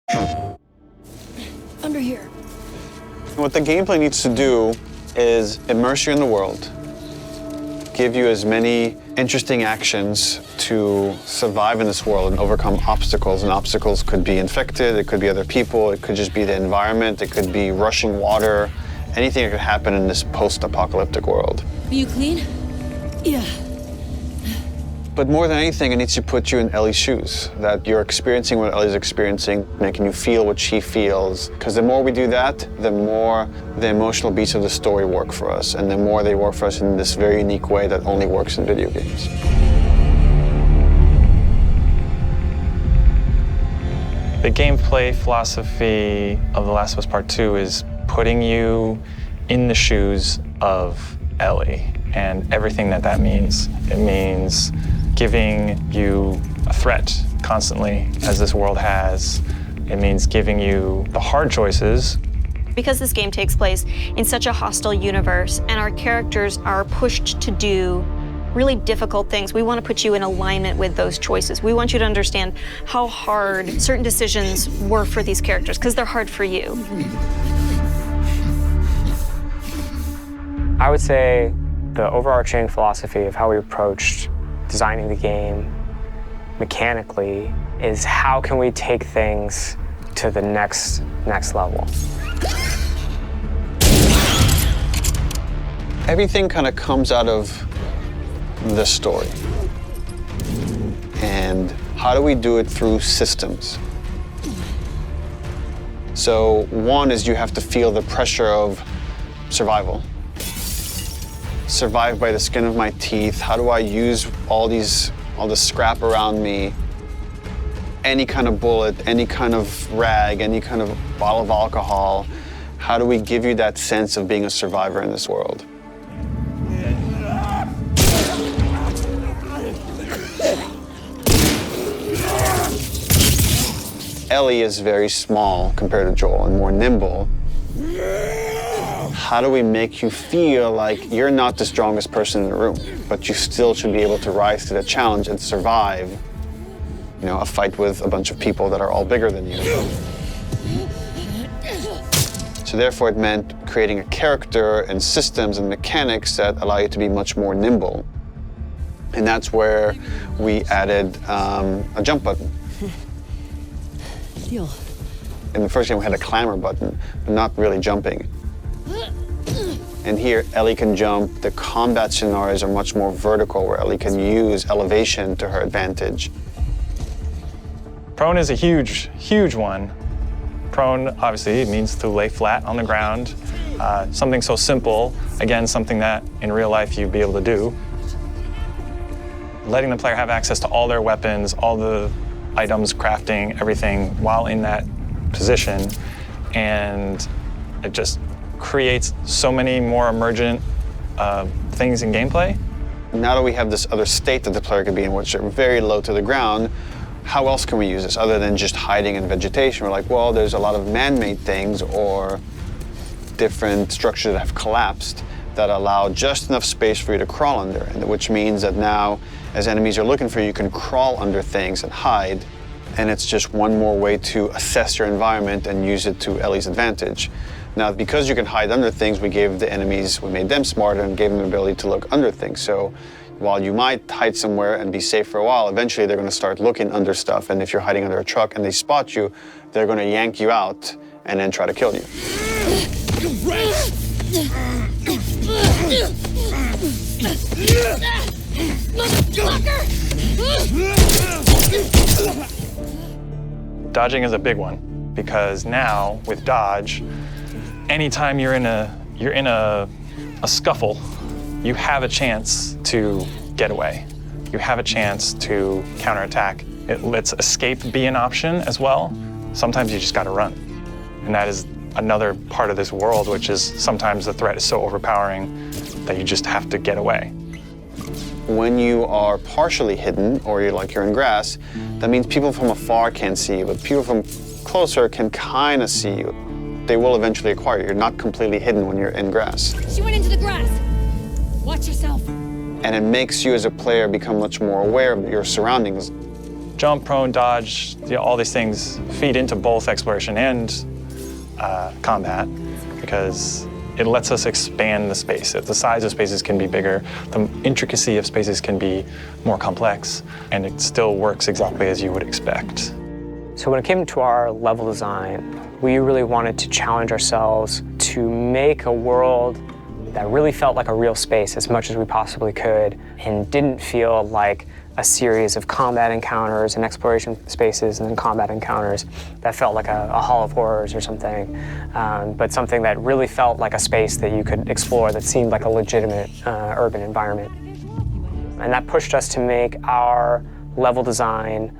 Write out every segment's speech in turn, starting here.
Under here. What the gameplay needs to do is immerse you in the world, give you as many interesting actions to survive in this world and overcome obstacles. And obstacles could be infected, it could be other people, it could just be the environment, it could be rushing water, anything that could happen in this post-apocalyptic world. Are you clean? Yeah. But more than anything, it needs to put you in Ellie's shoes, that you're experiencing what Ellie's experiencing, making you feel what she feels. Because the more we do that, the more the emotional beats of the story work for us, and the more they work for us in this very unique way that only works in video games. The gameplay philosophy of The Last of Us Part 2 is putting you in the shoes of Ellie and everything that that means. It means giving you a threat constantly, as this world has. It means giving you the hard choices. Because this game takes place in such a hostile universe and our characters are pushed to do really difficult things, we want to put you in alignment with those choices. We want you to understand how hard certain decisions were for these characters, because they're hard for you. I would say the overarching philosophy of how we approached designing the game mechanically is how can we take things to the next level. Everything kind of comes out of the story. And how do we do it through systems? So one is you have to feel the pressure of survival. Survive by the skin of my teeth. How do I use all the scrap around me? Any kind of bullet, any kind of rag, any kind of bottle of alcohol. How do we give you that sense of being a survivor in this world? Ellie is very small compared to Joel and more nimble. How do we make you feel like you're not the strongest person in the room, but you still should be able to rise to the challenge and survive, you know, a fight with a bunch of people that are all bigger than you? So therefore it meant creating a character and systems and mechanics that allow you to be much more nimble. And that's where we added a jump button. Deal. In the first game we had a clamber button, but not really jumping. And here, Ellie can jump. The combat scenarios are much more vertical, where Ellie can use elevation to her advantage. Prone is a huge, huge one. Prone, obviously, it means to lay flat on the ground. Something so simple, again, something that in real life you'd be able to do. Letting the player have access to all their weapons, all the items, crafting, everything while in that position. And it just creates so many more emergent things in gameplay. Now that we have this other state that the player could be in, which are very low to the ground, how else can we use this other than just hiding in vegetation? We're like, well, there's a lot of man-made things or different structures that have collapsed that allow just enough space for you to crawl under, which means that now, as enemies are looking for you, you can crawl under things and hide, and it's just one more way to assess your environment and use it to Ellie's advantage. Now, because you can hide under things, we made them smarter and gave them the ability to look under things. So while you might hide somewhere and be safe for a while, eventually they're going to start looking under stuff, and if you're hiding under a truck and they spot you, they're going to yank you out and then try to kill you. Dodging is a big one, because now with dodge, anytime you're in a scuffle, you have a chance to get away. You have a chance to counterattack. It lets escape be an option as well. Sometimes you just gotta run. And that is another part of this world, which is sometimes the threat is so overpowering that you just have to get away. When you are partially hidden, or you're in grass, that means people from afar can't see you, but people from closer can kind of see you. They will eventually acquire you. You're not completely hidden when you're in grass. She went into the grass. Watch yourself. And it makes you as a player become much more aware of your surroundings. jump, prone, dodge, all these things feed into both exploration and combat, because it lets us expand the space. The size of spaces can be bigger, the intricacy of spaces can be more complex, and it still works exactly as you would expect. So when it came to our level design, we really wanted to challenge ourselves to make a world that really felt like a real space as much as we possibly could, and didn't feel like a series of combat encounters and exploration spaces and then combat encounters that felt like a Hall of Horrors or something, but something that really felt like a space that you could explore that seemed like a legitimate urban environment. And that pushed us to make our level design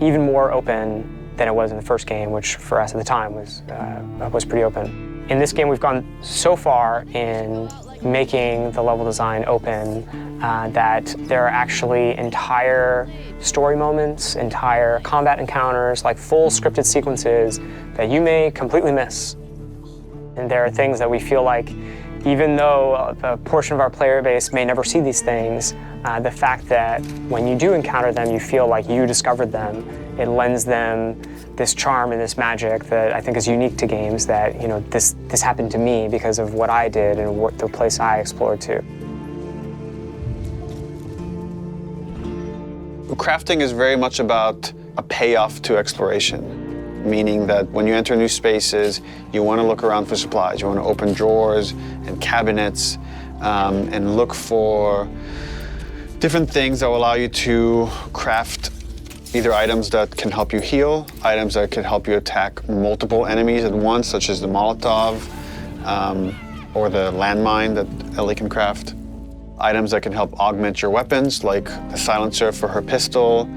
even more open than it was in the first game, which for us at the time was pretty open. In this game, we've gone so far in making the level design open that there are actually entire story moments, entire combat encounters, like full scripted sequences that you may completely miss. And there are things that we feel like, even though a portion of our player base may never see these things, the fact that when you do encounter them, you feel like you discovered them, it lends them this charm and this magic that I think is unique to games, that, you know, this happened to me because of what I did and what the place I explored to. Crafting is very much about a payoff to exploration, meaning that when you enter new spaces, you want to look around for supplies. You want to open drawers and cabinets and look for different things that will allow you to craft either items that can help you heal, items that can help you attack multiple enemies at once, such as the Molotov or the landmine that Ellie can craft. Items that can help augment your weapons, like the silencer for her pistol,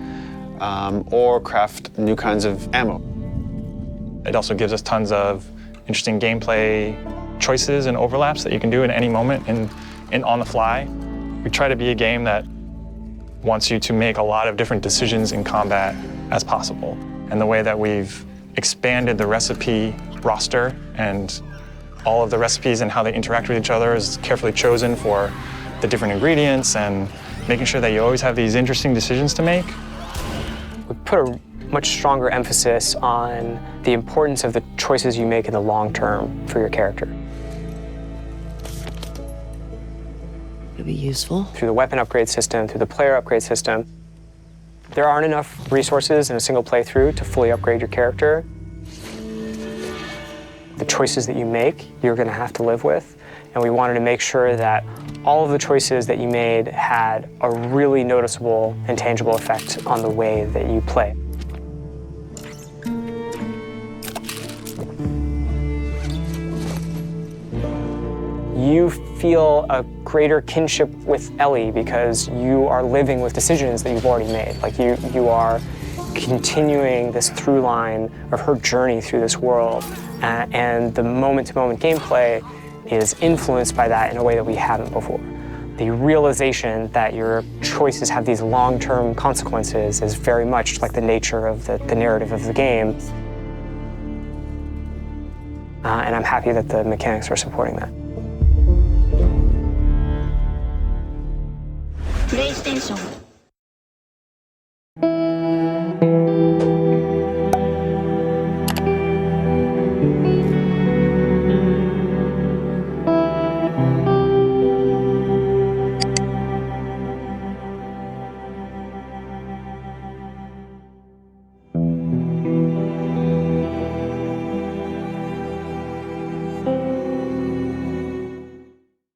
or craft new kinds of ammo. It also gives us tons of interesting gameplay choices and overlaps that you can do at any moment and on the fly. We try to be a game that wants you to make a lot of different decisions in combat as possible. And the way that we've expanded the recipe roster and all of the recipes and how they interact with each other is carefully chosen for the different ingredients and making sure that you always have these interesting decisions to make. We put a much stronger emphasis on the importance of the choices you make in the long term for your character. It'll be useful. Through the weapon upgrade system, through the player upgrade system, there aren't enough resources in a single playthrough to fully upgrade your character. The choices that you make, you're going to have to live with, and we wanted to make sure that all of the choices that you made had a really noticeable and tangible effect on the way that you play. You feel a greater kinship with Ellie because you are living with decisions that you've already made. Like you are continuing this through line of her journey through this world, and the moment-to-moment gameplay is influenced by that in a way that we haven't before. The realization that your choices have these long-term consequences is very much like the nature of the narrative of the game. And I'm happy that the mechanics are supporting that. PlayStation